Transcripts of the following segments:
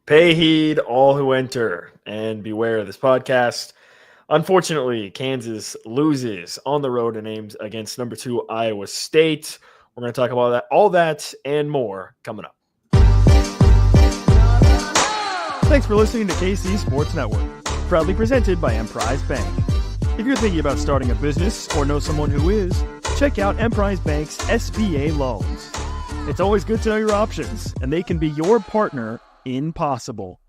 Pay heed, all who enter, and beware of this podcast. Unfortunately, Kansas loses on the road in Ames against number 2 Iowa State. We're going to talk about that, all that, and more coming up. Thanks for listening to KC Sports Network, proudly presented by Emprise Bank. If you're thinking about starting a business or know someone who is, check out Emprise Bank's SBA loans. It's always good to know your options, and they can be your partner in possible.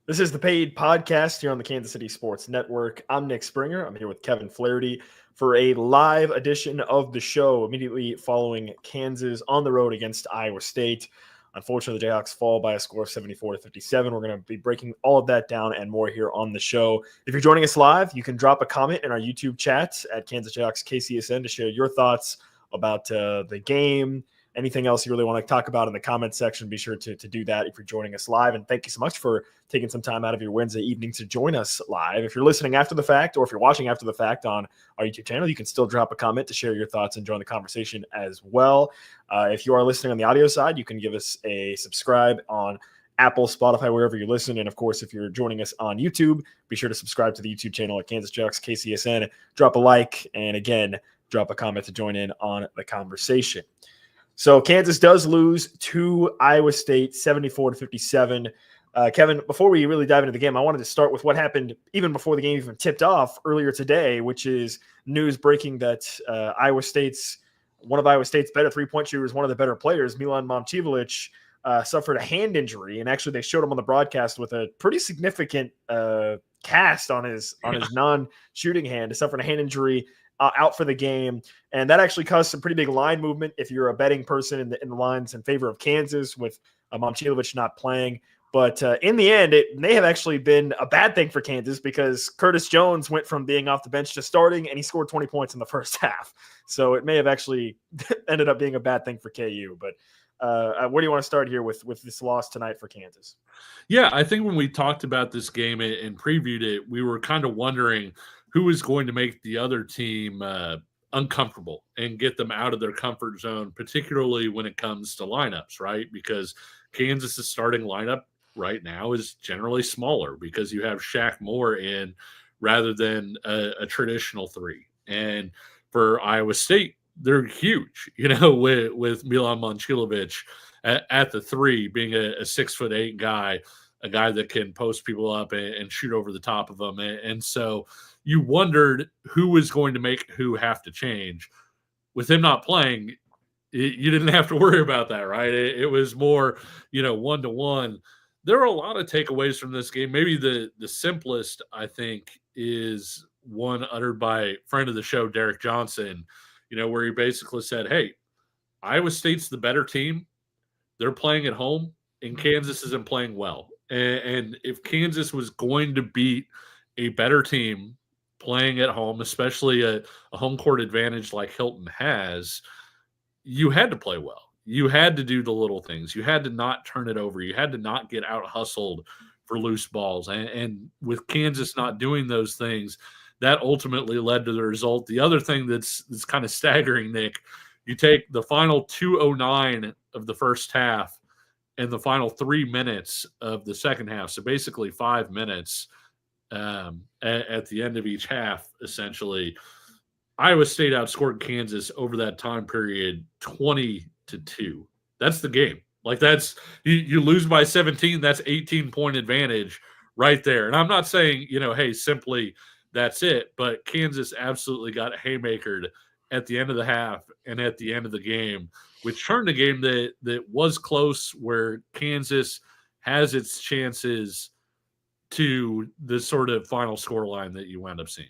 This is the Paid Podcast here on the Kansas City Sports Network. I'm Nick Springer. I'm here with Kevin Flaherty for a live edition of the show immediately following Kansas on the road against Iowa State. Unfortunately, the Jayhawks fall by a score of 74-57. We're going to be breaking all of that down and more here on the show. If you're joining us live, you can drop a comment in our YouTube chat at Kansas Jayhawks KCSN to share your thoughts about the game. Anything else you really want to talk about in the comment section, be sure to do that if you're joining us live. And thank you so much for taking some time out of your Wednesday evening to join us live. If you're listening after the fact, or if you're watching after the fact on our YouTube channel, you can still drop a comment to share your thoughts and join the conversation as well. If you are listening on the audio side, you can give us a subscribe on Apple, Spotify, wherever you listen. And of course, if you're joining us on YouTube, be sure to subscribe to the YouTube channel at Kansas Jayhawks KCSN. Drop a like, and again, drop a comment to join in on the conversation. So Kansas does lose to Iowa State 74-57. Kevin, before we really dive into the game, I wanted to start with what happened even before the game even tipped off earlier today, which is news breaking that one of Iowa State's better three-point shooters, one of the better players, Milan Momcilovic, suffered a hand injury. And actually they showed him on the broadcast with a pretty significant cast on his non-shooting hand. He suffered a hand injury, out for the game, and that actually caused some pretty big line movement if you're a betting person in the lines in favor of Kansas with Momcilovic not playing. But in the end, it may have actually been a bad thing for Kansas because Curtis Jones went from being off the bench to starting, and he scored 20 points in the first half. So it may have actually ended up being a bad thing for KU. But where do you want to start here with this loss tonight for Kansas? Yeah, I think when we talked about this game and previewed it, we were kind of wondering who is going to make the other team uncomfortable and get them out of their comfort zone, particularly when it comes to lineups, right? Because Kansas's starting lineup right now is generally smaller because you have Shaq Moore in rather than a traditional three. And for Iowa State, they're huge, with Milan Momcilovic at the three, being a 6'8" guy, a guy that can post people up and shoot over the top of them. And so you wondered who was going to make who have to change. With him not playing, you didn't have to worry about that, right? It was more, one-to-one. There are a lot of takeaways from this game. Maybe the simplest, I think, is one uttered by friend of the show, Derek Johnson, where he basically said, hey, Iowa State's the better team. They're playing at home, and Kansas isn't playing well. And if Kansas was going to beat a better team playing at home, especially a home court advantage like Hilton has, you had to play well. You had to do the little things. You had to not turn it over. You had to not get out hustled for loose balls. And with Kansas not doing those things, that ultimately led to the result. The other thing that's kind of staggering, Nick, you take the final 2:09 of the first half and the final 3 minutes of the second half, so basically 5 minutes at the end of each half, essentially, Iowa State outscored Kansas over that time period 20-2. That's the game. Like that's you lose by 17, that's 18-point advantage right there. And I'm not saying, hey, simply that's it, but Kansas absolutely got haymakered at the end of the half and at the end of the game, which turned a game that was close, where Kansas has its chances to the sort of final scoreline that you wound up seeing.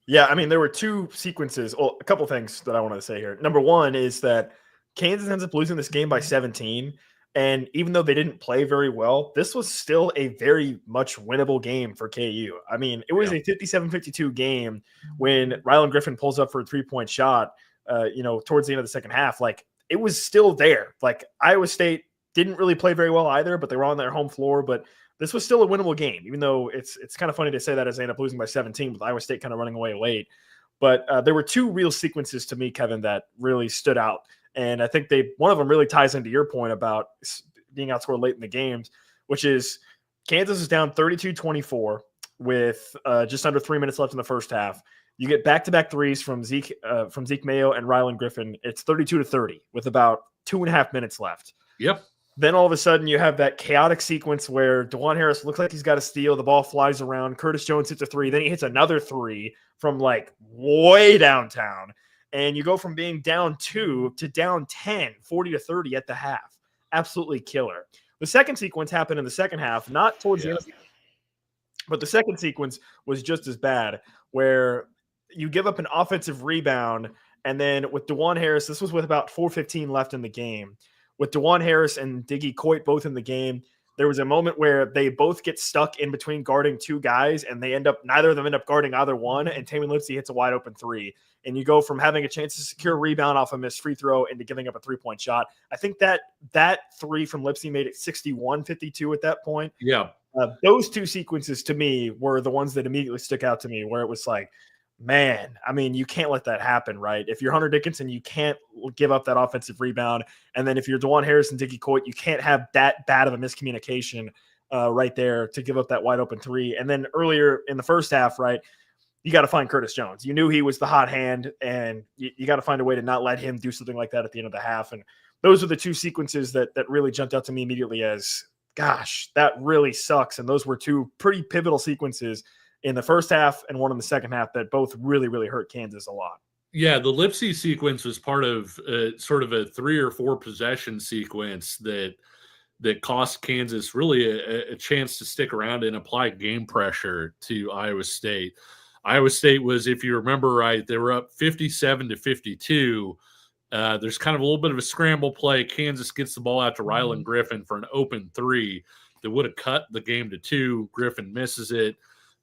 Yeah, I mean, there were two sequences. Well, a couple things that I wanted to say here. Number one is that Kansas ends up losing this game by 17. And even though they didn't play very well, this was still a very much winnable game for KU. I mean, it was a 57-52 game when Rylan Griffin pulls up for a three-point shot, towards the end of the second half. Like, it was still there. Like, Iowa State didn't really play very well either, but they were on their home floor. But this was still a winnable game, even though it's kind of funny to say that as they end up losing by 17 with Iowa State kind of running away late. But there were two real sequences to me, Kevin, that really stood out. And I think one of them really ties into your point about being outscored late in the games, which is Kansas is down 32-24 with just under 3 minutes left in the first half. You get back-to-back threes from Zeke Mayo and Rylan Griffin. It's 32-30 with about 2.5 minutes left. Yep. Then all of a sudden you have that chaotic sequence where DeJuan Harris looks like he's got a steal. The ball flies around. Curtis Jones hits a three. Then he hits another three from like way downtown. And you go from being down 2 to down 10, 40-30 at the half. Absolutely killer. The second sequence happened in the second half, not towards the end, but the second sequence was just as bad, where you give up an offensive rebound, and then with DeJuan Harris, this was with about 4:15 left in the game. With DeJuan Harris and Diggy Coit both in the game, there was a moment where they both get stuck in between guarding two guys, and neither of them end up guarding either one, and Tamin Lipsey hits a wide open three. And you go from having a chance to secure a rebound off a missed free throw into giving up a three-point shot. I think that three from Lipsey made it 61-52 at that point. Yeah. Those two sequences to me were the ones that immediately stuck out to me, where it was like, man, I mean, you can't let that happen, right? If you're Hunter Dickinson, you can't give up that offensive rebound. And then if you're DeJuan Harris and Diggy Coit, you can't have that bad of a miscommunication right there to give up that wide open three. And then earlier in the first half, right, you got to find Curtis Jones. You knew he was the hot hand, and you got to find a way to not let him do something like that at the end of the half. And those are the two sequences that really jumped out to me immediately as, gosh, that really sucks. And those were two pretty pivotal sequences in the first half and one in the second half that both really, really hurt Kansas a lot. Yeah, the Lipsey sequence was part of sort of a 3 or 4 possession sequence that cost Kansas really a chance to stick around and apply game pressure to Iowa State. Iowa State was, if you remember right, they were up 57-52. There's kind of a little bit of a scramble play. Kansas gets the ball out to Rylan Griffin for an open three that would have cut the game to 2. Griffin misses it.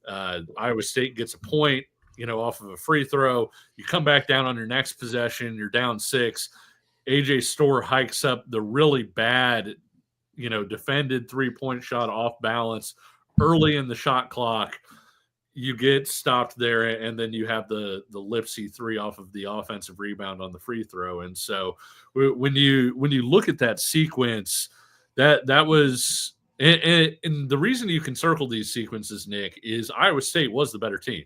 Iowa State gets a point, off of a free throw. You come back down on your next possession. You're down 6. AJ Storr hikes up the really bad, defended three-point shot off balance early in the shot clock. You get stopped there, and then you have the Lipsey three off of the offensive rebound on the free throw. And so when you look at that sequence, that was and the reason you can circle these sequences, Nick, is Iowa State was the better team.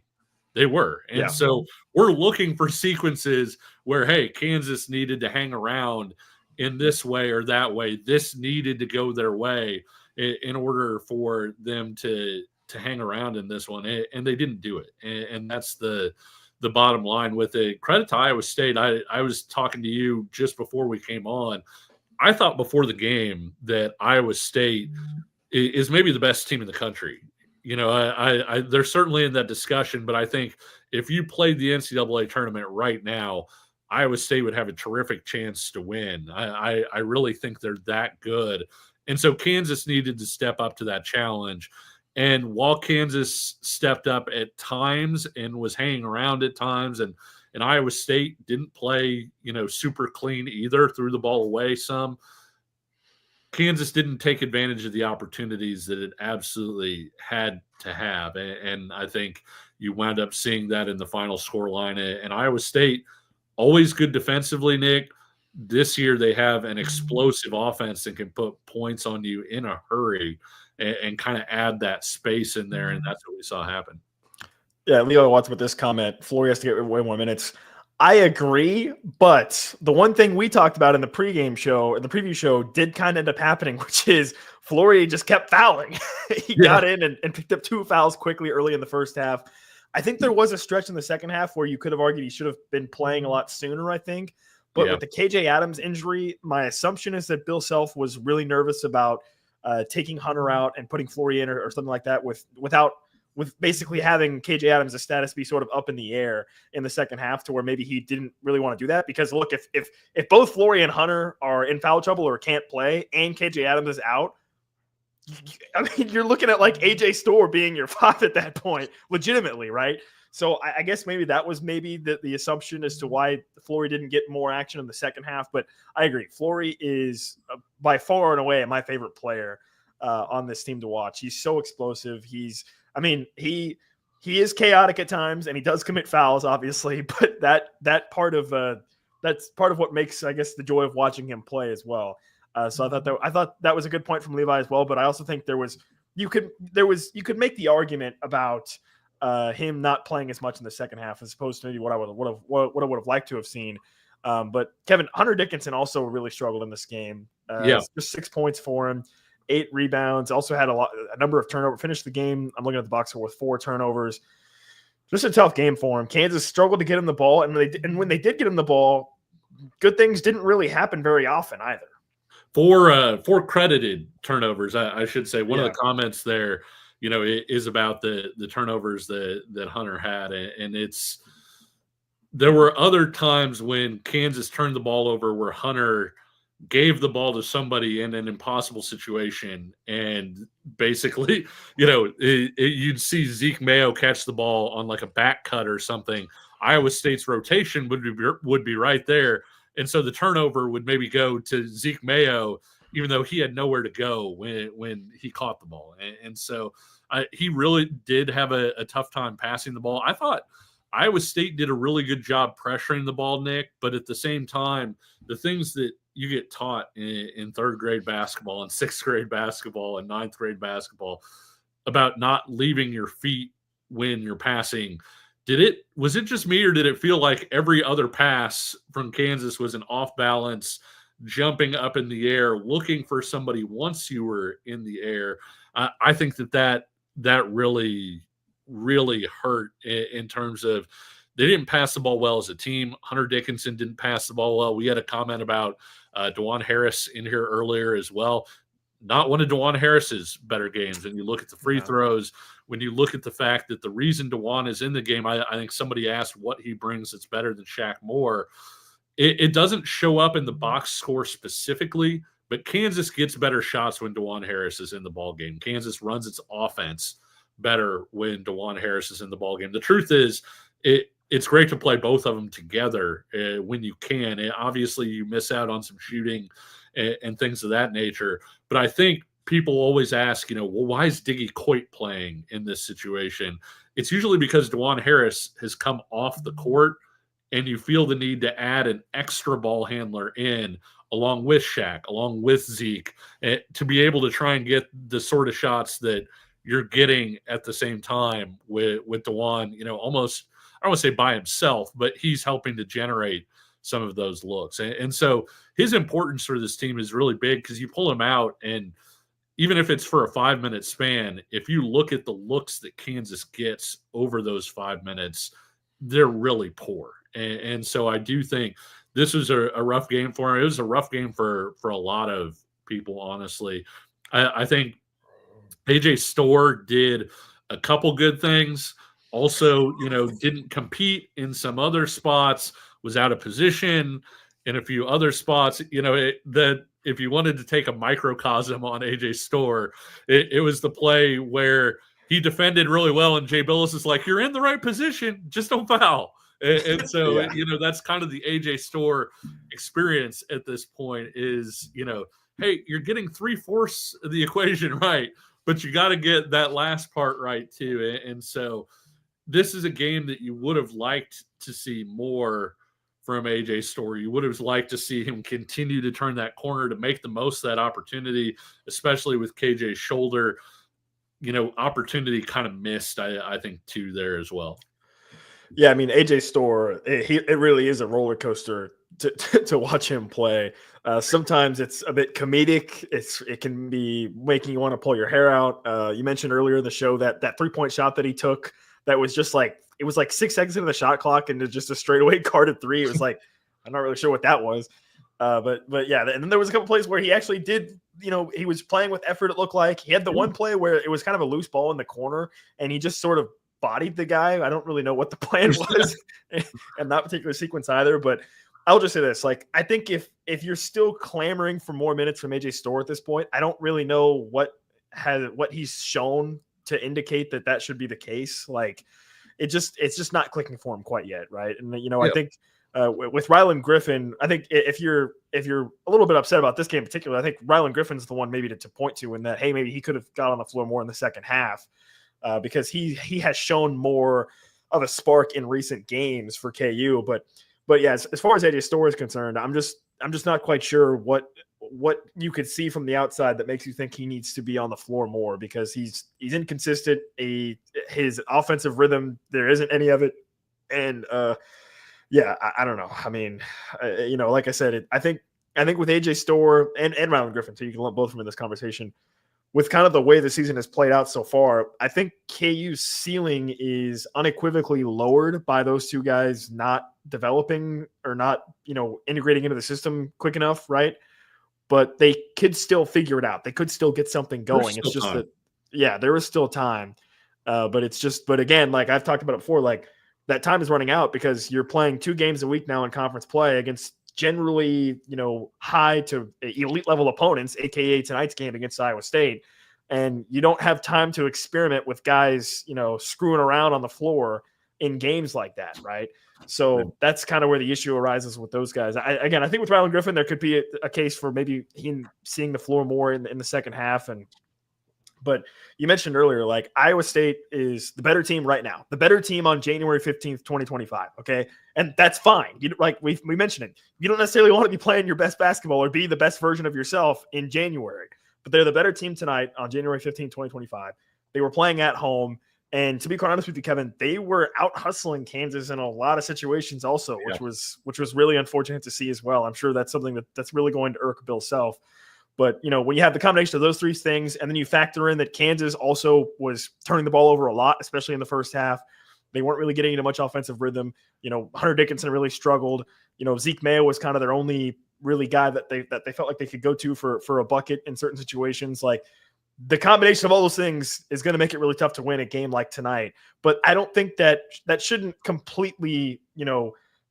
They were. And so we're looking for sequences where, hey, Kansas needed to hang around in this way or that way. This needed to go their way in order for them to hang around in this one, and they didn't do it. And that's the bottom line with it. Credit to Iowa State. I was talking to you just before we came on. I thought before the game that Iowa State is maybe the best team in the country. They're certainly in that discussion, but I think if you played the NCAA tournament right now, Iowa State would have a terrific chance to win. I really think they're that good. And so Kansas needed to step up to that challenge. And while Kansas stepped up at times and was hanging around at times, and Iowa State didn't play, super clean either, threw the ball away some, Kansas didn't take advantage of the opportunities that it absolutely had to have. And I think you wound up seeing that in the final scoreline. And Iowa State, always good defensively, Nick. This year they have an explosive offense that can put points on you in a hurry and kind of add that space in there, and that's what we saw happen. Yeah, Leo Watts with this comment, Flory has to get way more minutes. I agree, but the one thing we talked about in the pregame show, the preview show, did kind of end up happening, which is Flory just kept fouling. He got in and picked up 2 fouls quickly early in the first half. I think there was a stretch in the second half where you could have argued he should have been playing a lot sooner, I think. But with the KJ Adams injury, my assumption is that Bill Self was really nervous about taking Hunter out and putting Flory in or something like that with basically having KJ Adams' status be sort of up in the air in the second half, to where maybe he didn't really want to do that. Because look, if both Flory and Hunter are in foul trouble or can't play and KJ Adams is out, I mean, you're looking at like AJ Storr being your 5 at that point, legitimately, right? So I guess maybe that was the assumption as to why Flory didn't get more action in the second half. But I agree. Flory is by far and away my favorite player on this team to watch. He's so explosive. He is chaotic at times, and he does commit fouls, obviously. But that's part of what makes, I guess, the joy of watching him play as well. So I thought that was a good point from Levi as well. But I also think you could make the argument about him not playing as much in the second half as opposed to maybe what I would have liked to have seen. But Kevin, Hunter Dickinson also really struggled in this game. Just 6 points for him, 8 rebounds. Also had a number of turnovers. Finished the game, I'm looking at the box score, with 4 turnovers. Just a tough game for him. Kansas struggled to get him the ball, and when they did get him the ball, good things didn't really happen very often either. 4 credited turnovers, I should say. One of the comments there, is about the turnovers that Hunter had, and there were other times when Kansas turned the ball over where Hunter gave the ball to somebody in an impossible situation, and basically, you'd see Zeke Mayo catch the ball on like a back cut or something. Iowa State's rotation would be right there, and so the turnover would maybe go to Zeke Mayo, even though he had nowhere to go when he caught the ball, and so he really did have a tough time passing the ball. I thought Iowa State did a really good job pressuring the ball, Nick, but at the same time, the things that you get taught in 3rd grade basketball and 6th grade basketball and 9th grade basketball about not leaving your feet when you're passing. Was it just me, or did it feel like every other pass from Kansas was an off balance, jumping up in the air, looking for somebody once you were in the air? I think that really, really hurt in terms of they didn't pass the ball well as a team. Hunter Dickinson didn't pass the ball well. We had a comment about DeJuan Harris in here earlier as well. Not one of DeJuan Harris's better games. And you look at the free throws, when you look at the fact that the reason DeJuan is in the game, I think somebody asked what he brings that's better than Shaq Moore. It doesn't show up in the box score specifically, but Kansas gets better shots when DeJuan Harris is in the ball game. Kansas runs its offense better when DeJuan Harris is in the ball game. The truth is, it's great to play both of them together when you can. And obviously, you miss out on some shooting and things of that nature. But I think people always ask, well, why is Diggy Coit playing in this situation? It's usually because DeJuan Harris has come off the court, and you feel the need to add an extra ball handler in along with Shaq, along with Zeke, to be able to try and get the sort of shots that you're getting at the same time with DeJuan, almost, I don't want to say by himself, but he's helping to generate some of those looks. And so his importance for this team is really big, because you pull him out, and even if it's for a 5-minute span, if you look at the looks that Kansas gets over those 5 minutes, they're really poor. And so I do think this was a rough game for him. It was a rough game for a lot of people, honestly. I think AJ Storr did a couple good things. Also, didn't compete in some other spots, was out of position in a few other spots. That if you wanted to take a microcosm on AJ Storr, it was the play where he defended really well, and Jay Billis is like, "You're in the right position, just don't foul." And so, that's kind of the AJ Storr experience at this point is, hey, you're getting 3/4 of the equation right, but you got to get that last part right too. And so this is a game that you would have liked to see more from AJ Storr. You would have liked to see him continue to turn that corner, to make the most of that opportunity, especially with KJ's shoulder. Opportunity kind of missed, I think, too, there as well. Yeah, I mean, AJ Storr, it really is a roller coaster to watch him play. Sometimes it's a bit comedic. It can be making you want to pull your hair out. You mentioned earlier in the show that 3-point shot that he took, that was just like, it was like 6 seconds into the shot clock, and just a straightaway guarded 3. It was like, I'm not really sure what that was. But yeah, and then there was a couple plays where he actually did, he was playing with effort, it looked like. He had the one play where it was kind of a loose ball in the corner, and he just sort of bodied the guy. I don't really know what the plan was in that particular sequence either, but I'll just say this. Like, I think if you're still clamoring for more minutes from AJ Storr at this point, I don't really know what he's shown to indicate that should be the case. Like, it's just not clicking for him quite yet. Right. And, I think with Rylan Griffin, I think if you're a little bit upset about this game in particular, I think Rylan Griffin's the one maybe to point to in that, hey, maybe he could have got on the floor more in the second half. Because he has shown more of a spark in recent games for KU, but yeah, as far as AJ Storr is concerned, I'm just not quite sure what what you could see from the outside that makes you think he needs to be on the floor more, because he's inconsistent. His offensive rhythm, there isn't any of it. And yeah, I don't know. I mean, like I said, I think with AJ Storr and Rylan Griffin, so you can lump both of them in this conversation, with kind of the way the season has played out so far, I think KU's ceiling is unequivocally lowered by those two guys not developing or not, integrating into the system quick enough, right? But they could still figure it out. They could still get something going. It's just that, yeah, there is still time. But again, like I've talked about it before, like that time is running out because you're playing 2 games a week now in conference play against generally, high to elite level opponents, aka tonight's game against Iowa State. And you don't have time to experiment with guys, screwing around on the floor in games like that, right? So that's kind of where the issue arises with those guys. I think with Rylan Griffin, there could be a case for maybe him seeing the floor more in the second half. But you mentioned earlier, like Iowa State is the better team right now, the better team on January 15th, 2025. Okay. And that's fine. We mentioned it. You don't necessarily want to be playing your best basketball or be the best version of yourself in January, but they're the better team tonight on January 15th, 2025. They were playing at home. And to be quite honest with you, Kevin, they were out hustling Kansas in a lot of situations also, which was really unfortunate to see as well. I'm sure that's something that's really going to irk Bill Self. But, when you have the combination of those 3 things, and then you factor in that Kansas also was turning the ball over a lot, especially in the first half. They weren't really getting into much offensive rhythm. Hunter Dickinson really struggled. Zeke Mayo was kind of their only really guy that they felt like they could go to for a bucket in certain situations. Like the combination of all those things is going to make it really tough to win a game like tonight. But I don't think that shouldn't completely,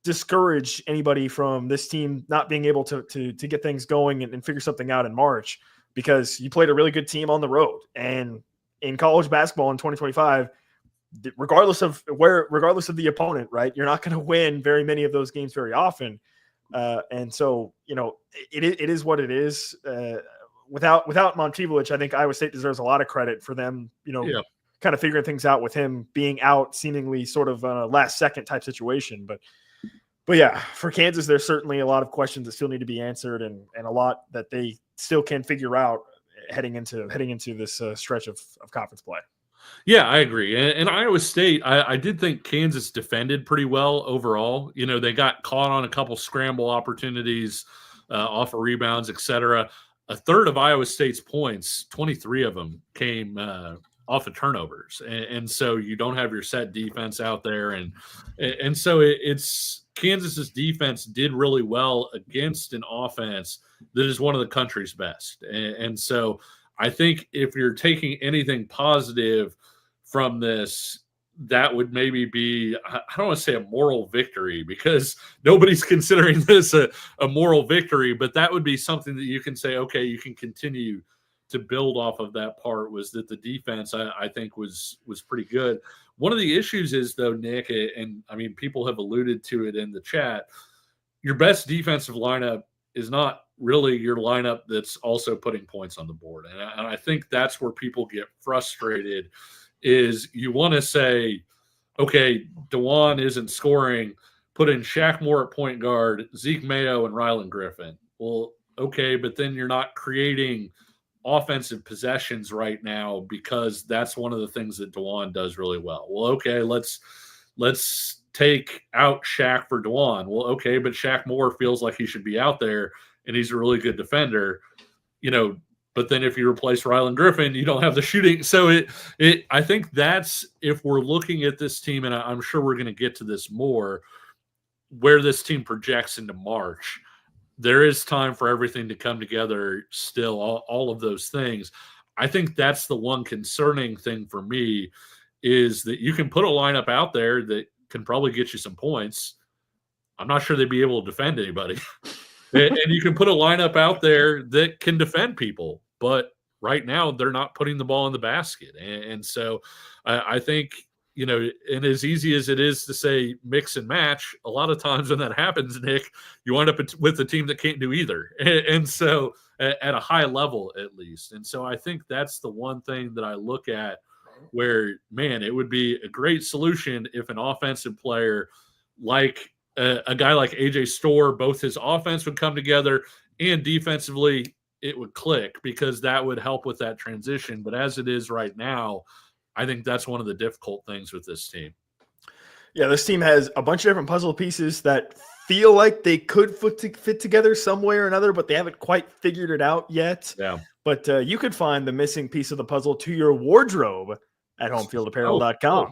discourage anybody from this team not being able to get things going and figure something out in March, because you played a really good team on the road. And in college basketball in 2025, regardless of the opponent, right, you're not going to win very many of those games very often. And so, it is what it is. Without Montevilich, I think Iowa State deserves a lot of credit for them, kind of figuring things out with him being out seemingly sort of a last second type situation. But yeah, for Kansas, there's certainly a lot of questions that still need to be answered, and a lot that they still can figure out heading into this stretch of conference play. Yeah, I agree. And Iowa State, I did think Kansas defended pretty well overall. They got caught on a couple scramble opportunities off of rebounds, etc. A third of Iowa State's points, 23 of them, came off of turnovers. And so you don't have your set defense out there. And so it's Kansas's defense did really well against an offense that is one of the country's best. And so I think if you're taking anything positive from this, that would maybe be, I don't want to say a moral victory, because nobody's considering this a moral victory, but that would be something that you can say, okay, you can continue to build off of. That part was that the defense, I think, was pretty good. One of the issues is, though, Nick, and I mean, people have alluded to it in the chat, your best defensive lineup is not really your lineup that's also putting points on the board. And I think that's where people get frustrated, is you want to say, okay, DeJuan isn't scoring, put in Shaq Moore at point guard, Zeke Mayo and Rylan Griffin. Well, okay, but then you're not creating offensive possessions right now, because that's one of the things that DeJuan does really well. Well, okay, let's take out Shaq for DeJuan. Well, okay, but Shaq Moore feels like he should be out there, and he's a really good defender, but then if you replace Rylan Griffin, you don't have the shooting. So I think that's, if we're looking at this team, and I'm sure we're going to get to this more, where this team projects into March, there is time for everything to come together still, all of those things. I think that's the one concerning thing for me, is that you can put a lineup out there that can probably get you some points. I'm not sure they'd be able to defend anybody. And you can put a lineup out there that can defend people, but right now they're not putting the ball in the basket. And so I think, and as easy as it is to say mix and match, a lot of times when that happens, Nick, you wind up with a team that can't do either. And so at a high level, at least. And so I think that's the one thing that I look at where, man, it would be a great solution if an offensive player like a guy like AJ Storr, both his offense would come together and defensively it would click, because that would help with that transition. But as it is right now, I think that's one of the difficult things with this team. Yeah, this team has a bunch of different puzzle pieces that feel like they could fit together some way or another, but they haven't quite figured it out yet. Yeah. But you could find the missing piece of the puzzle to your wardrobe at homefieldapparel.com. Oh.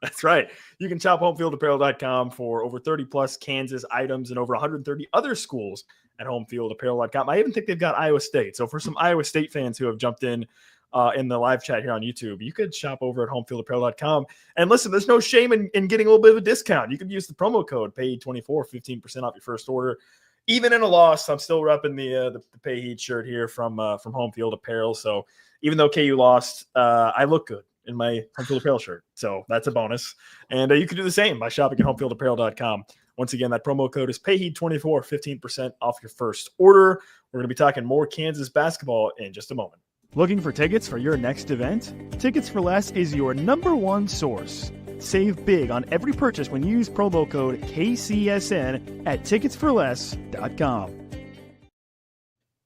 That's right. You can shop homefieldapparel.com for over 30 plus Kansas items and over 130 other schools at homefieldapparel.com. I even think they've got Iowa State. So for some Iowa State fans who have jumped in the live chat here on YouTube, you could shop over at homefieldapparel.com. And listen, there's no shame in getting a little bit of a discount. You could use the promo code PAYHEAT24, 15% off your first order. Even in a loss, I'm still repping the Pay Heat shirt here from Home Field Apparel. So even though KU lost, I look good in my Home Field Apparel shirt. So that's a bonus. And you can do the same by shopping at homefieldapparel.com. Once again, that promo code is PAYHEAT24, 15% off your first order. We're going to be talking more Kansas basketball in just a moment. Looking for tickets for your next event? Tickets for Less is your #1 source. Save big on every purchase when you use promo code KCSN at ticketsforless.com.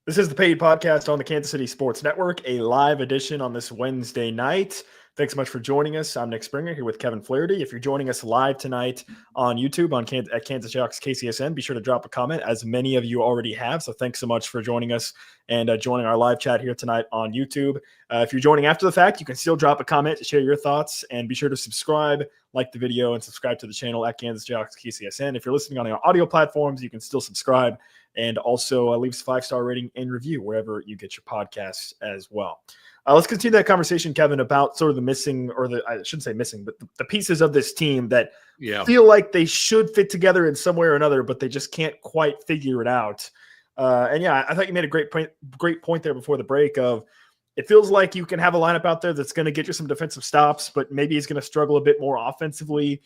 This is the Paid Podcast on the Kansas City Sports Network, a live edition on this Wednesday night. Thanks so much for joining us. I'm Nick Springer here with Kevin Flaherty. If you're joining us live tonight on YouTube at Kansas Jayhawks KCSN, be sure to drop a comment, as many of you already have. So thanks so much for joining us and joining our live chat here tonight on YouTube. If you're joining after the fact, you can still drop a comment to share your thoughts, and be sure to subscribe, like the video, and subscribe to the channel at Kansas Jayhawks KCSN. If you're listening on our audio platforms, you can still subscribe and also leave us a 5-star rating and review wherever you get your podcasts as well. Let's continue that conversation, Kevin, about sort of the missing, or I shouldn't say missing, but the pieces of this team that feel like they should fit together in some way or another, but they just can't quite figure it out. I thought you made a great point there before the break of, it feels like you can have a lineup out there that's going to get you some defensive stops, but maybe he's going to struggle a bit more offensively.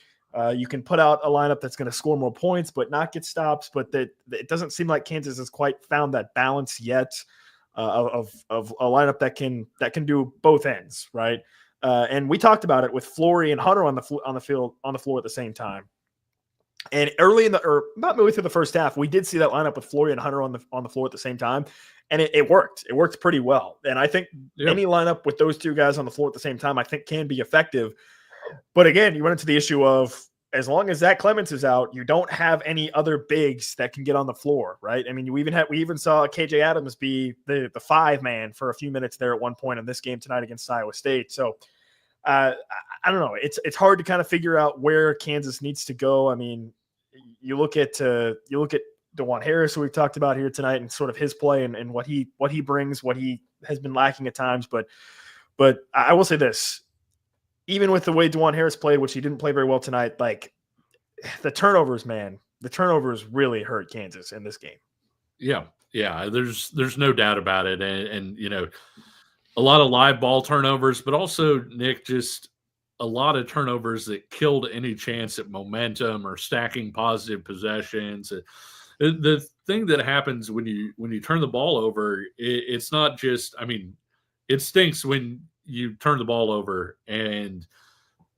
You can put out a lineup that's going to score more points, but not get stops. But that it doesn't seem like Kansas has quite found that balance yet of a lineup that can do both ends, right? And we talked about it with Flory and Hunter on the floor at the same time. And early about midway through the first half, we did see that lineup with Flory and Hunter on the floor at the same time, and it worked. It worked pretty well. And I think any lineup with those two guys on the floor at the same time, I think, can be effective. But again, you run into the issue of, as long as Zach Clements is out, you don't have any other bigs that can get on the floor, right? I mean, we even saw KJ Adams be the 5-man for a few minutes there at one point in this game tonight against Iowa State. So I don't know. It's hard to kind of figure out where Kansas needs to go. I mean, you look at DeJuan Harris, who we've talked about here tonight, and sort of his play and what he brings, what he has been lacking at times. But I will say this. Even with the way DeJuan Harris played, which he didn't play very well tonight, like the turnovers really hurt Kansas in this game. Yeah. There's no doubt about it. And a lot of live ball turnovers, but also, Nick, just a lot of turnovers that killed any chance at momentum or stacking positive possessions. The thing that happens when you turn the ball over, it's not just, I mean, it stinks when you turn the ball over and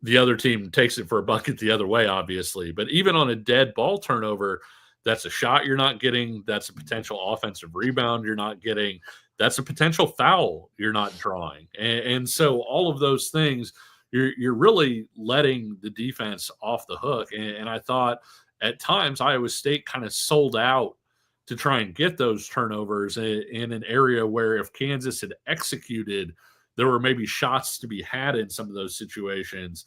the other team takes it for a bucket the other way, obviously. But even on a dead ball turnover, that's a shot you're not getting. That's a potential offensive rebound you're not getting. That's a potential foul you're not drawing. And so all of those things, you're really letting the defense off the hook. And I thought at times Iowa State kind of sold out to try and get those turnovers in an area where if Kansas had executed, there were maybe shots to be had in some of those situations,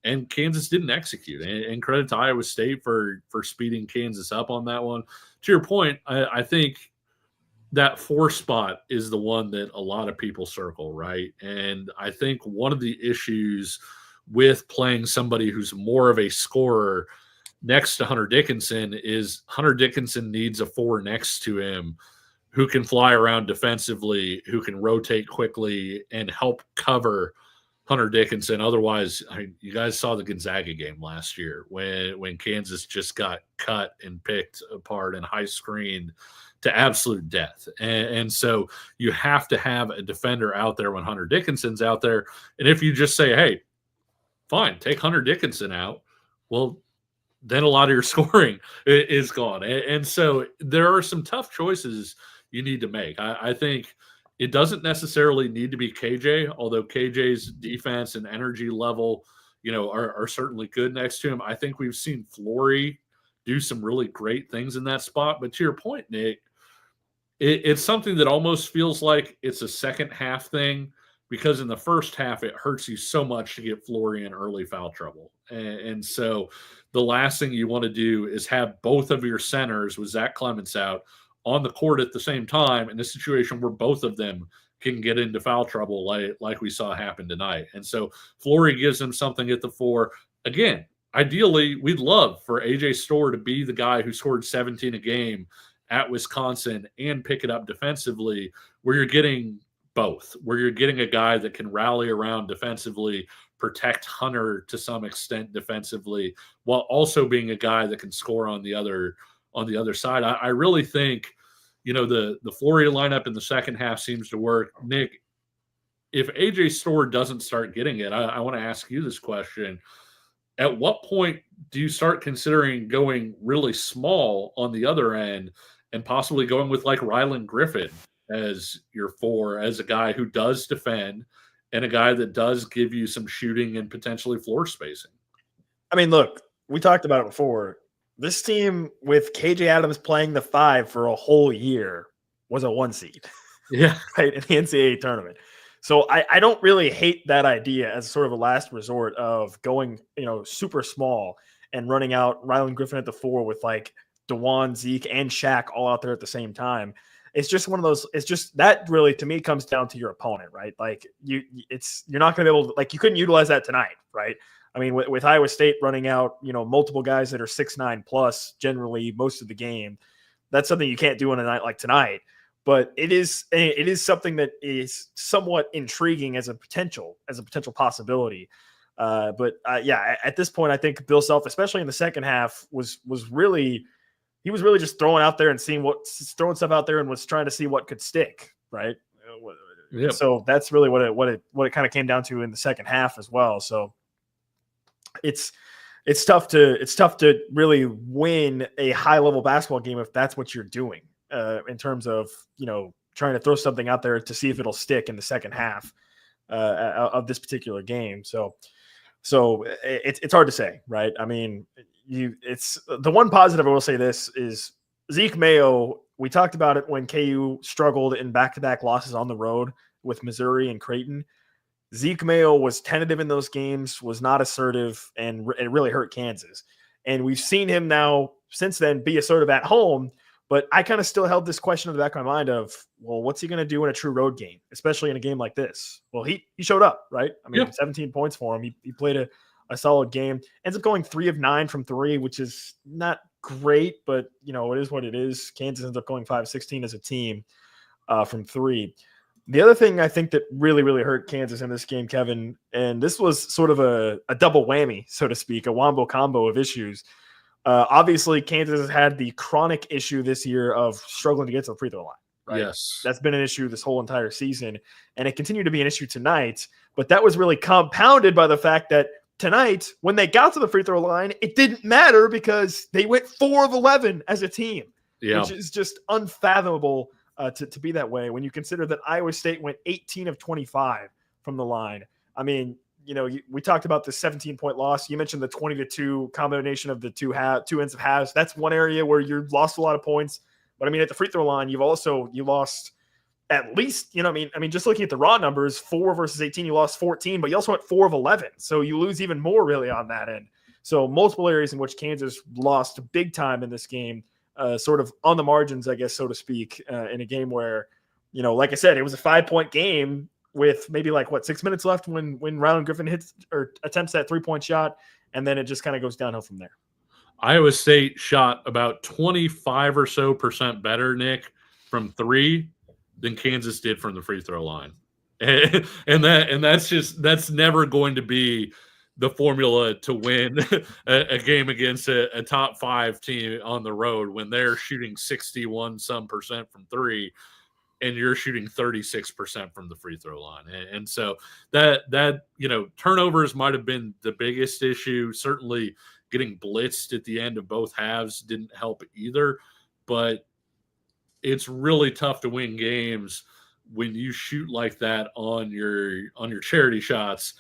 and Kansas didn't execute. And credit to Iowa State for speeding Kansas up on that one. To your point, I think that 4 spot is the one that a lot of people circle, right? And I think one of the issues with playing somebody who's more of a scorer next to Hunter Dickinson is Hunter Dickinson needs a 4 next to him who can fly around defensively, who can rotate quickly and help cover Hunter Dickinson. Otherwise, you guys saw the Gonzaga game last year when Kansas just got cut and picked apart and high screened to absolute death. And so you have to have a defender out there when Hunter Dickinson's out there. And if you just say, hey, fine, take Hunter Dickinson out, well, then a lot of your scoring is gone. And so there are some tough choices you need to make. I think it doesn't necessarily need to be KJ, although KJ's defense and energy level, are certainly good next to him. I think we've seen Fleury do some really great things in that spot. But to your point, Nick, it's something that almost feels like it's a second half thing, because in the first half, it hurts you so much to get Fleury in early foul trouble. And so the last thing you want to do is have both of your centers with Zach Clements out on the court at the same time in a situation where both of them can get into foul trouble like we saw happen tonight. And so Fleury gives him something at the 4. Again, ideally, we'd love for AJ Storr to be the guy who scored 17 a game at Wisconsin and pick it up defensively, where you're getting both, where you're getting a guy that can rally around defensively, protect Hunter to some extent defensively, while also being a guy that can score on the other side. I really think, the Fleury lineup in the second half seems to work. Nick, if AJ Storr doesn't start getting it, I want to ask you this question. At what point do you start considering going really small on the other end and possibly going with like Rylan Griffin as your 4, as a guy who does defend and a guy that does give you some shooting and potentially floor spacing? I mean, look, we talked about it before. This team with KJ Adams playing the 5 for a whole year was a 1 seed. Yeah. Right, in the NCAA tournament. So I don't really hate that idea as sort of a last resort of going, super small and running out Rylan Griffin at the 4 with like DeJuan, Zeke, and Shaq all out there at the same time. It's just one of those. It's just that really, to me, comes down to your opponent, right? Like you're not going to be able to, like, you couldn't utilize that tonight, right? I mean, with Iowa State running out, multiple guys that are 6'9" plus generally most of the game, that's something you can't do on a night like tonight. But it is something that is somewhat intriguing as a potential possibility. But at this point, I think Bill Self, especially in the second half, was really just throwing stuff out there and was trying to see what could stick, right? Yep. So that's really what it kind of came down to in the second half as well. So it's tough to really win a high level basketball game if that's what you're doing. In terms of, trying to throw something out there to see if it'll stick in the second half of this particular game. So it's hard to say, right? I mean, it's the one positive I will say this is Zeke Mayo. We talked about it when KU struggled in back-to-back losses on the road with Missouri and Creighton. Zeke Mayo was tentative in those games, was not assertive, and it really hurt Kansas. And we've seen him now since then be assertive at home. But I kind of still held this question in the back of my mind of, well, what's he going to do in a true road game, especially in a game like this? Well, he showed up, right? I mean, 17 points for him. He played a solid game. Ends up going 3 of 9 from 3, which is not great, but, it is what it is. Kansas ends up going 5 of 16 as a team from 3. The other thing I think that really, really hurt Kansas in this game, Kevin, and this was sort of a double whammy, so to speak, a wombo combo of issues. Obviously, Kansas has had the chronic issue this year of struggling to get to the free throw line. Right? Yes. That's been an issue this whole entire season, and it continued to be an issue tonight. But that was really compounded by the fact that tonight, when they got to the free throw line, it didn't matter because they went 4 of 11 as a team, which is just unfathomable to be that way when you consider that Iowa State went 18 of 25 from the line. I mean, we talked about the 17-point loss. You mentioned the 20-2 combination of the two ends of halves. That's one area where you lost a lot of points. But I mean, at the free throw line, you lost at least, I mean, just looking at the raw numbers, 4 versus 18, you lost 14, but you also went 4 of 11. So you lose even more really on that end. So multiple areas in which Kansas lost big time in this game, sort of on the margins, I guess, so to speak, in a game where, like I said, it was a 5-point game with maybe 6 minutes left when Rylan Griffin hits or attempts that 3-point shot, and then it just kind of goes downhill from there. Iowa State shot about 25% or so better, Nick, from 3 than Kansas did from the free throw line. And that's never going to be the formula to win a game against a top 5 team on the road when they're shooting 61% from 3 and you're shooting 36% from the free throw line. And so that turnovers might have been the biggest issue. Certainly getting blitzed at the end of both halves didn't help either. But it's really tough to win games when you shoot like that on your charity shots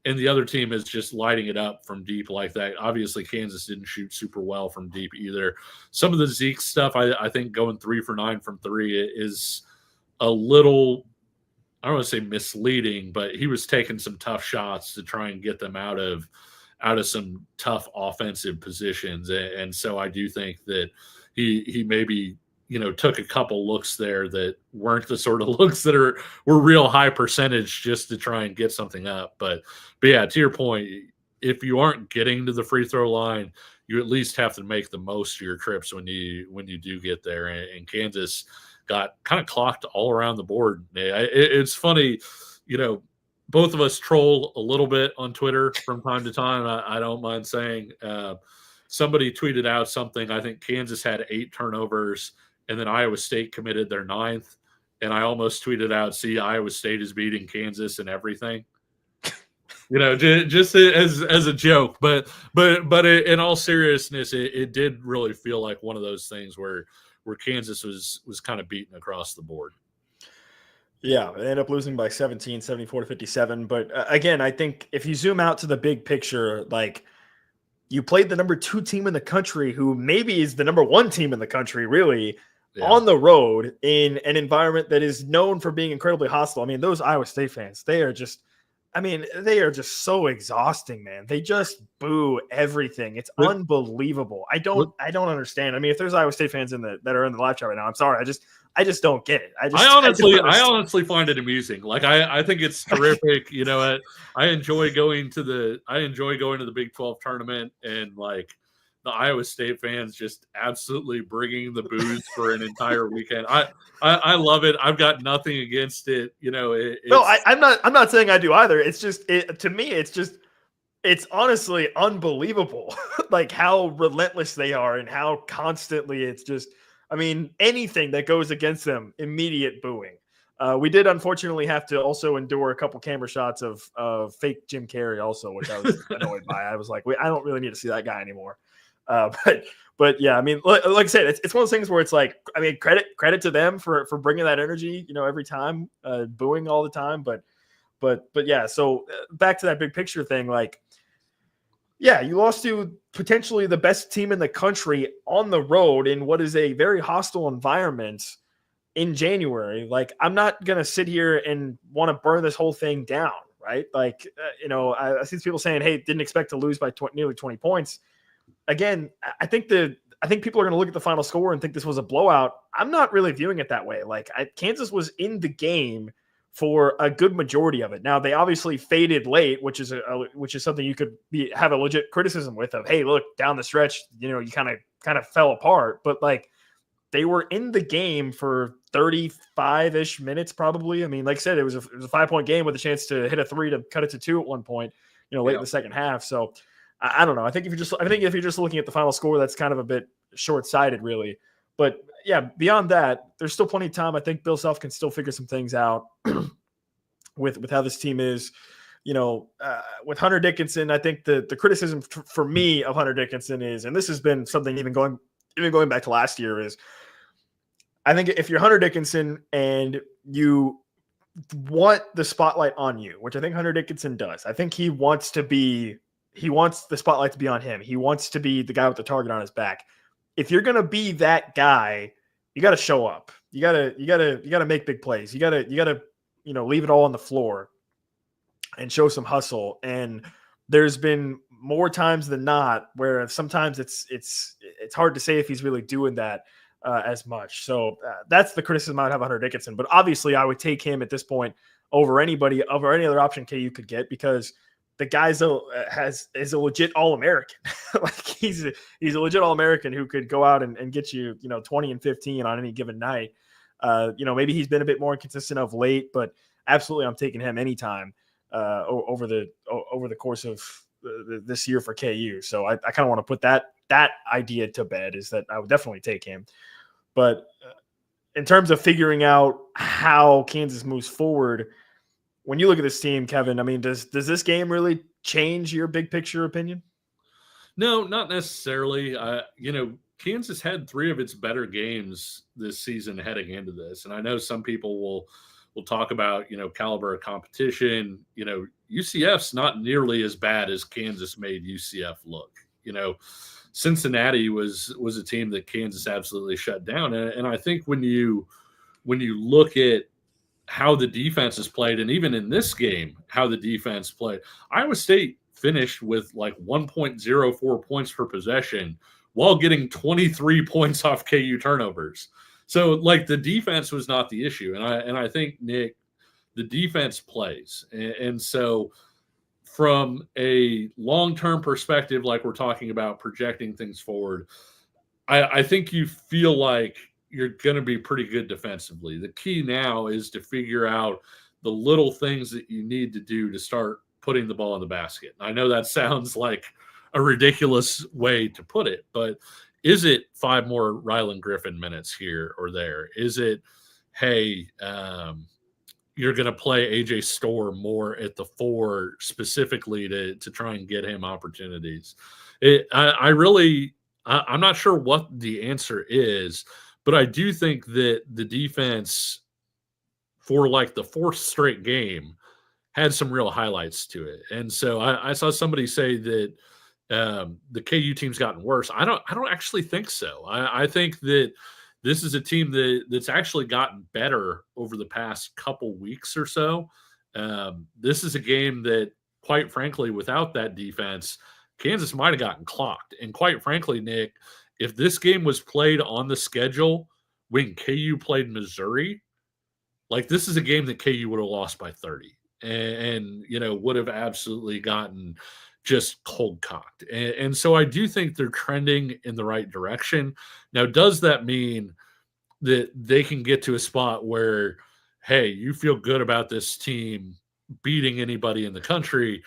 and the other team is just lighting it up from deep like that. Obviously, Kansas didn't shoot super well from deep either. Some of the Zeke stuff, I think going 3 for 9 from 3 is a little, I don't want to say misleading, but he was taking some tough shots to try and get them out of some tough offensive positions. And so I do think that he maybe, took a couple looks there that weren't the sort of looks that were real high percentage just to try and get something up. But yeah, to your point, if you aren't getting to the free throw line, you at least have to make the most of your trips when you do get there. And Kansas got kind of clocked all around the board. It's funny, both of us troll a little bit on Twitter from time to time. I don't mind saying somebody tweeted out something. I think Kansas had 8 turnovers, and then Iowa State committed their 9th. And I almost tweeted out, see, Iowa State is beating Kansas and everything. Just as a joke. But in all seriousness, it did really feel like one of those things where Kansas was kind of beaten across the board. Yeah, they ended up losing by 17, 74-57. But again, I think if you zoom out to the big picture, like you played the number 2 team in the country, who maybe is the number 1 team in the country, really, on the road in an environment that is known for being incredibly hostile. I mean, those Iowa State fans, they are just so exhausting, man. They just boo everything. It's unbelievable. I don't understand. I mean, if there's Iowa State fans that are in the live chat right now, I'm sorry. I just don't get it. I honestly find it amusing. Like I think it's terrific. I enjoy going to the Big 12 tournament, and like the Iowa State fans just absolutely bringing the booze for an entire weekend. I love it. I've got nothing against it. I'm not saying I do either. It's just to me, it's honestly unbelievable, like how relentless they are and how constantly it's just. I mean, anything that goes against them, immediate booing. We did unfortunately have to also endure a couple camera shots of fake Jim Carrey also, which I was annoyed by. I was like, I don't really need to see that guy anymore. But yeah, I mean, like I said, it's one of those things where it's like, I mean, credit to them for bringing that energy, every time, booing all the time. But yeah, so back to that big picture thing, like, yeah, you lost to potentially the best team in the country on the road in what is a very hostile environment in January. Like, I'm not going to sit here and want to burn this whole thing down, right? Like, I see people saying, hey, didn't expect to lose by nearly 20 points. Again, I think people are going to look at the final score and think this was a blowout. I'm not really viewing it that way. Like, Kansas was in the game for a good majority of it. Now, they obviously faded late, which is something you could have a legit criticism with of, hey, look, down the stretch, you kind of fell apart. But like, they were in the game for 35-ish minutes, probably. I mean, like I said, it was a 5-point game with a chance to hit a 3 to cut it to 2 at one point, late in the second half. So I don't know. I think if you're just looking at the final score, that's kind of a bit short-sighted, really. But yeah, beyond that, there's still plenty of time. I think Bill Self can still figure some things out with how this team is. With Hunter Dickinson, I think the criticism for me of Hunter Dickinson is, and this has been something even going back to last year, is I think if you're Hunter Dickinson and you want the spotlight on you, which I think Hunter Dickinson does, I think he wants the spotlight to be on him. He wants to be the guy with the target on his back. If you're going to be that guy, you got to show up. You got to make big plays. You got to leave it all on the floor and show some hustle. And there's been more times than not where sometimes it's hard to say if he's really doing that as much. So that's the criticism I'd have on Hunter Dickinson. But obviously, I would take him at this point over any other option KU could get, because the guy's is a legit All-American. Like he's a legit All-American who could go out and get you 20 and 15 on any given night. Maybe he's been a bit more inconsistent of late, but absolutely I'm taking him anytime over the course of this year for KU. So I kind of want to put that idea to bed, is that I would definitely take him. But in terms of figuring out how Kansas moves forward, when you look at this team, Kevin, I mean, does this game really change your big picture opinion? No, not necessarily. Kansas had 3 of its better games this season heading into this. And I know some people will talk about, caliber of competition. UCF's not nearly as bad as Kansas made UCF look. Cincinnati was a team that Kansas absolutely shut down. And I think when you look at how the defense is played, and even in this game, how the defense played, Iowa State finished with like 1.04 points per possession while getting 23 points off KU turnovers. So like the defense was not the issue. And I think, Nick, the defense plays. And so from a long-term perspective, like we're talking about projecting things forward, I think you feel like you're going to be pretty good defensively. The key now is to figure out the little things that you need to do to start putting the ball in the basket. I know that sounds like a ridiculous way to put it, but is it 5 more Rylan Griffin minutes here or there? Is it, hey, you're going to play AJ Storr more at the 4 specifically to try and get him opportunities? I'm not sure what the answer is, but I do think that the defense for like the 4th straight game had some real highlights to it. And so I saw somebody say that the KU team's gotten worse. I don't actually think so. I think that this is a team that's actually gotten better over the past couple weeks or so. This is a game that, quite frankly, without that defense, Kansas might have gotten clocked. And quite frankly, Nick, if this game was played on the schedule when KU played Missouri, like this is a game that KU would have lost by 30 and would have absolutely gotten just cold cocked. And so I do think they're trending in the right direction. Now, does that mean that they can get to a spot where, hey, you feel good about this team beating anybody in the country?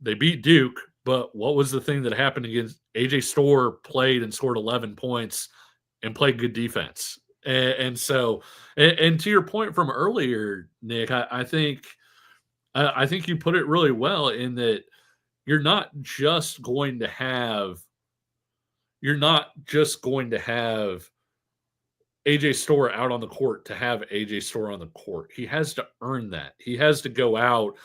They beat Duke, but what was the thing that happened against AJ Storr? Played and scored 11 points and played good defense. And so, and to your point from earlier, Nick, I think you put it really well in that you're not just going to have AJ Storr out on the court to have AJ Storr on the court. He has to earn that. He has to go out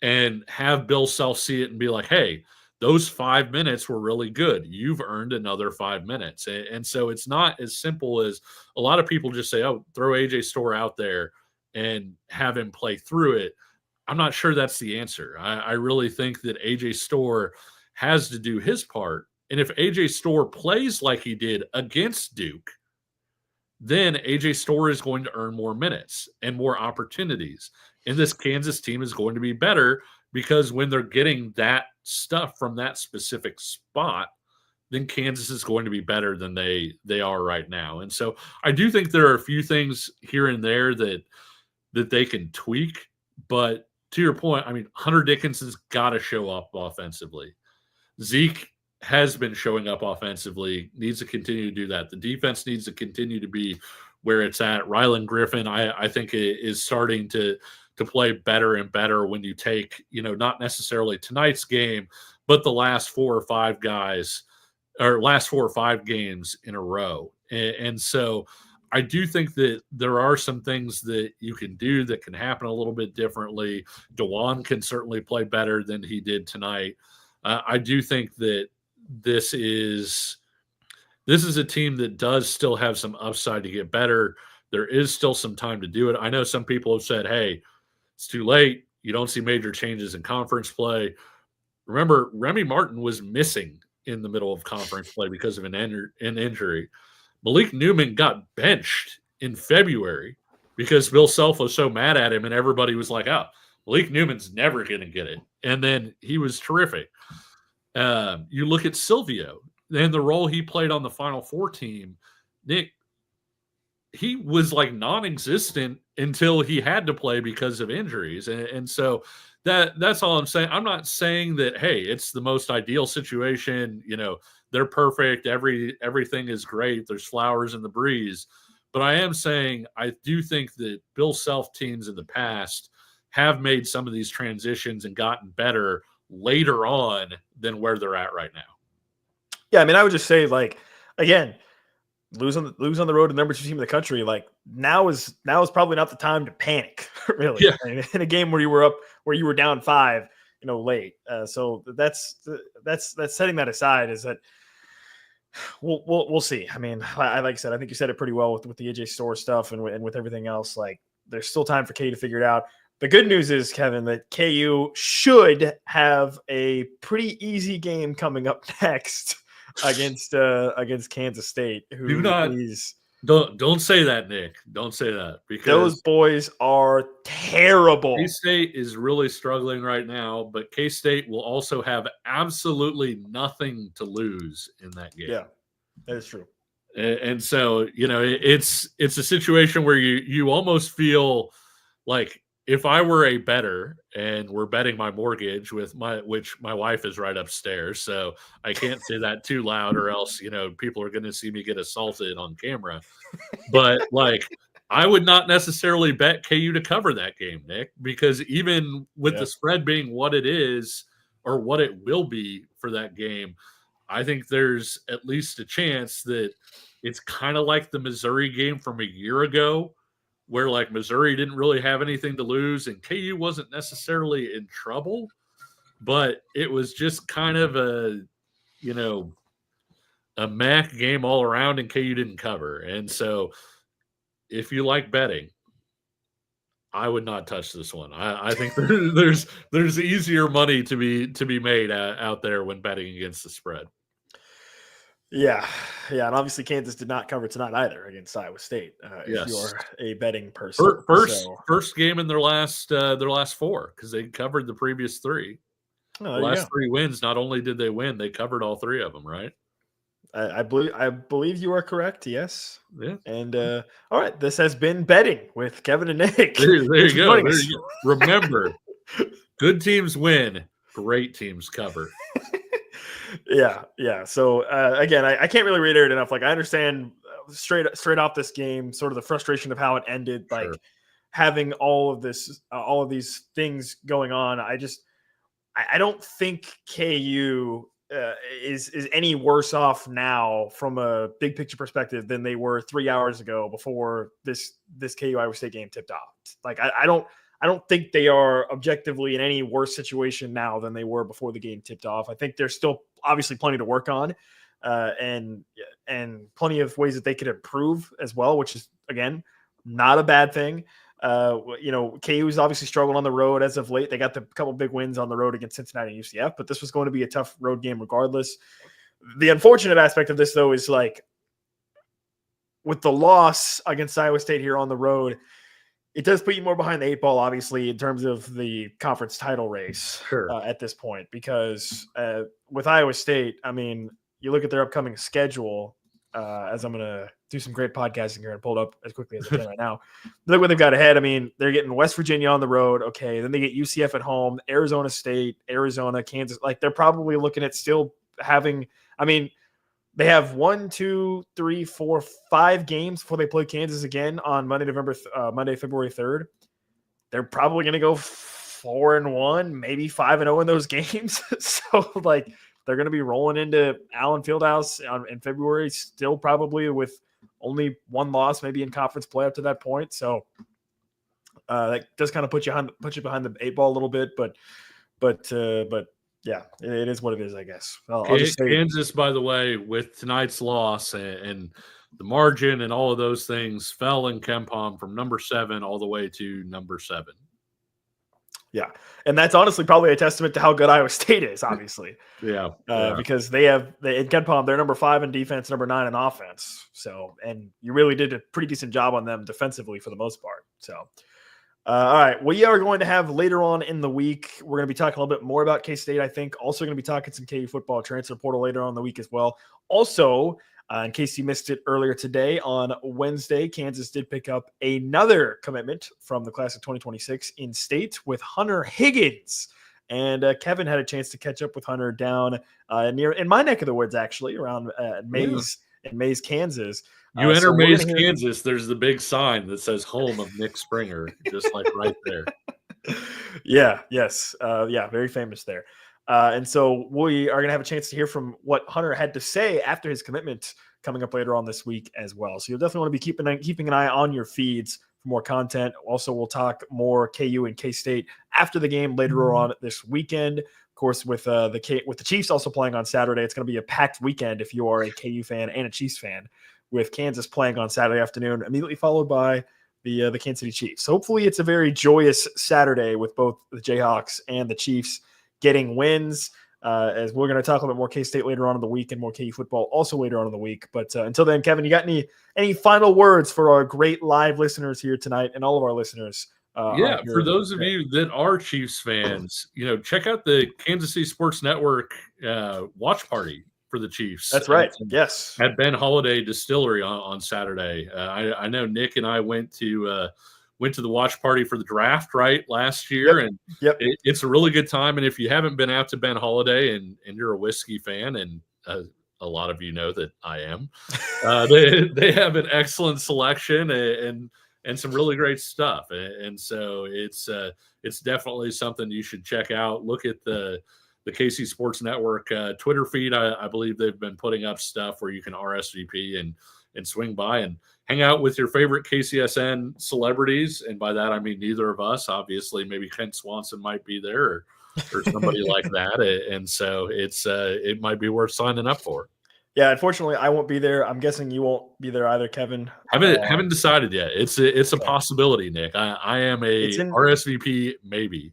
and have Bill Self see it and be like, hey, those 5 minutes were really good. You've earned another 5 minutes. And so it's not as simple as a lot of people just say, oh, throw AJ Storr out there and have him play through it. I'm not sure that's the answer. I really think that AJ Storr has to do his part. And if AJ Storr plays like he did against Duke, then AJ Storr is going to earn more minutes and more opportunities. And this Kansas team is going to be better because when they're getting that stuff from that specific spot, then Kansas is going to be better than they are right now. And so I do think there are a few things here and there that they can tweak. But to your point, I mean, Hunter Dickinson's got to show up offensively. Zeke has been showing up offensively, needs to continue to do that. The defense needs to continue to be where it's at. Rylan Griffin, I think, is starting to play better and better when you take, not necessarily tonight's game, but the last 4 or 5 games in a row. And so I do think that there are some things that you can do that can happen a little bit differently. DeJuan can certainly play better than he did tonight. I do think that this is a team that does still have some upside to get better. There is still some time to do it. I know some people have said, hey, it's too late. You don't see major changes in conference play. Remember, Remy Martin was missing in the middle of conference play because of an injury. Malik Newman got benched in February because Bill Self was so mad at him, and everybody was like, oh, Malik Newman's never going to get it. And then he was terrific. You look at Silvio and the role he played on the Final Four team. Nick, he was like non-existent until he had to play because of injuries. And so that's all I'm saying. I'm not saying that, hey, it's the most ideal situation. They're perfect. Everything is great. There's flowers in the breeze. But I am saying I do think that Bill Self teams in the past have made some of these transitions and gotten better later on than where they're at right now. Yeah, I mean, I would just say, like, again, lose on the road to number 2 team in the country. Like now is probably not the time to panic, really. Yeah. In a game where you were down 5, late. So that's setting that aside. Is that we'll see. I mean, like I said, I think you said it pretty well with the AJ Store stuff and with everything else. Like there's still time for KU to figure it out. The good news is, Kevin, that KU should have a pretty easy game coming up next against Kansas State. Don't say that, Nick. Don't say that, because those boys are terrible. K-State is really struggling right now, but K-State will also have absolutely nothing to lose in that game. Yeah, that is true. And so, it's a situation where you almost feel like, if I were a bettor and we're betting my mortgage which my wife is right upstairs, so I can't say that too loud or else, people are going to see me get assaulted on camera. But I would not necessarily bet KU to cover that game, Nick, because even with the spread being what it is or what it will be for that game, I think there's at least a chance that it's kind of like the Missouri game from a year ago, where Missouri didn't really have anything to lose and KU wasn't necessarily in trouble, but it was just kind of a MAC game all around and KU didn't cover. And so if you like betting, I would not touch this one. I think there's easier money to be made out there when betting against the spread. Yeah, and obviously Kansas did not cover tonight either against Iowa State. If you're a betting person, first game in their last 4, because they covered the previous 3. The last 3 wins. Not only did they win, they covered all 3 of them. Right? I believe you are correct. Yes. Yeah. And all right, this has been betting with Kevin and Nick. There you go. Remember, good teams win, great teams cover. Yeah. So again, I can't really reiterate enough. I understand straight off this game, sort of the frustration of how it ended. Having all of these things going on. I don't think KU is any worse off now from a big picture perspective than they were 3 hours ago before this KU Iowa State game tipped off. I don't think they are objectively in any worse situation now than they were before the game tipped off. I think there's still obviously plenty to work on, and plenty of ways that they could improve as well, which is, again, not a bad thing. KU is obviously struggled on the road as of late. They got the couple big wins on the road against Cincinnati and UCF, but this was going to be a tough road game regardless. The unfortunate aspect of this, though, is with the loss against Iowa State here on the road, it does put you more behind the 8 ball, obviously, in terms of the conference title race at this point, because with Iowa State, I mean, you look at their upcoming schedule, as I'm going to do some great podcasting here and pull it up as quickly as I can right now. Look what they've got ahead. I mean, they're getting West Virginia on the road. Okay. Then they get UCF at home, Arizona State, Arizona, Kansas. They're probably looking at still having, they have 1, 2, 3, 4, 5 games before they play Kansas again on Monday, February 3rd. They're probably going to go 4-1, maybe 5-0 in those games. So they're going to be rolling into Allen Fieldhouse in February, still probably with only 1 loss, maybe in conference play up to that point. So that does kind of put you behind the 8 ball a little bit, but yeah, it is what it is, I guess. I'll just say Kansas, by the way, with tonight's loss and the margin and all of those things, fell in KenPom from number 7 all the way to number 7. Yeah, and that's honestly probably a testament to how good Iowa State is, obviously. Because in KenPom, they're number 5 in defense, number 9 in offense. So, and you really did a pretty decent job on them defensively for the most part. So, all right, we are going to have later on in the week, we're going to be talking a little bit more about K-State, I think. Also going to be talking some KU football transfer portal later on in the week as well. Also, in case you missed it earlier today, on Wednesday, Kansas did pick up another commitment from the class of 2026 in state with Hunter Higgins. And Kevin had a chance to catch up with Hunter down in my neck of the woods, actually, around Mays, Kansas. You enter Mays, Kansas, there's the big sign that says home of Nick Springer, just right there. Yes. Very famous there. And so we are going to have a chance to hear from what Hunter had to say after his commitment coming up later on this week as well. So you'll definitely want to be keeping an eye on your feeds for more content. Also, we'll talk more KU and K-State after the game later on this weekend. Of course, with the Chiefs also playing on Saturday, it's going to be a packed weekend if you are a KU fan and a Chiefs fan, with Kansas playing on Saturday afternoon, immediately followed by the Kansas City Chiefs. So hopefully it's a very joyous Saturday with both the Jayhawks and the Chiefs getting wins. As we're going to talk a little bit more K-State later on in the week and more KU football also later on in the week. But until then, Kevin, you got any final words for our great live listeners here tonight and all of our listeners? For those of you that are Chiefs fans, check out the Kansas City Sports Network watch party for the Chiefs. That's right. Yes. At Ben Holiday Distillery on Saturday. I know Nick and I went to the watch party for the draft last year, and it's a really good time. And if you haven't been out to Ben Holiday and you're a whiskey fan, and a lot of you know that I am, they have an excellent selection and some really great stuff. And so it's definitely something you should check out. Look at the KC Sports Network Twitter feed. I believe they've been putting up stuff where you can RSVP and swing by and hang out with your favorite KCSN celebrities. And by that, I mean neither of us. Obviously, maybe Kent Swanson might be there or somebody like that. And so it might be worth signing up for. Yeah, unfortunately, I won't be there. I'm guessing you won't be there either, Kevin. Haven't decided yet. It's a possibility, Nick. I am a RSVP maybe.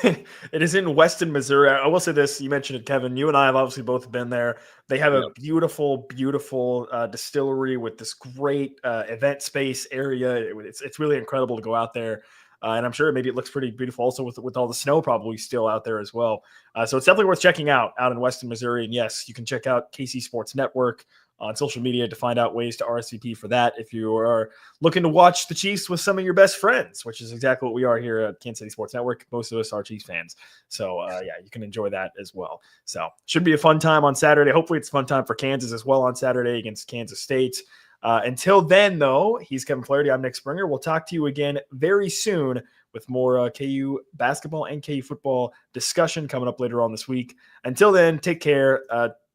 It is in Weston, Missouri. I will say this. You mentioned it, Kevin. You and I have obviously both been there. They have a beautiful, beautiful distillery with this great event space area. It's really incredible to go out there. And I'm sure maybe it looks pretty beautiful also with all the snow probably still out there as well. So it's definitely worth checking out in Weston, Missouri. And yes, you can check out KC Sports Network on social media to find out ways to RSVP for that if you are looking to watch the Chiefs with some of your best friends, which is exactly what we are here at Kansas City Sports Network. Most of us are Chiefs fans. So, you can enjoy that as well. So should be a fun time on Saturday. Hopefully it's a fun time for Kansas as well on Saturday against Kansas State. Until then, though, he's Kevin Flaherty. I'm Nick Springer. We'll talk to you again very soon with more KU basketball and KU football discussion coming up later on this week. Until then, take care.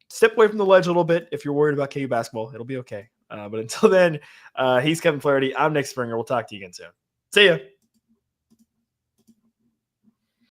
Step away from the ledge a little bit if you're worried about KU basketball. It'll be okay. But until then, he's Kevin Flaherty. I'm Nick Springer. We'll talk to you again soon. See ya.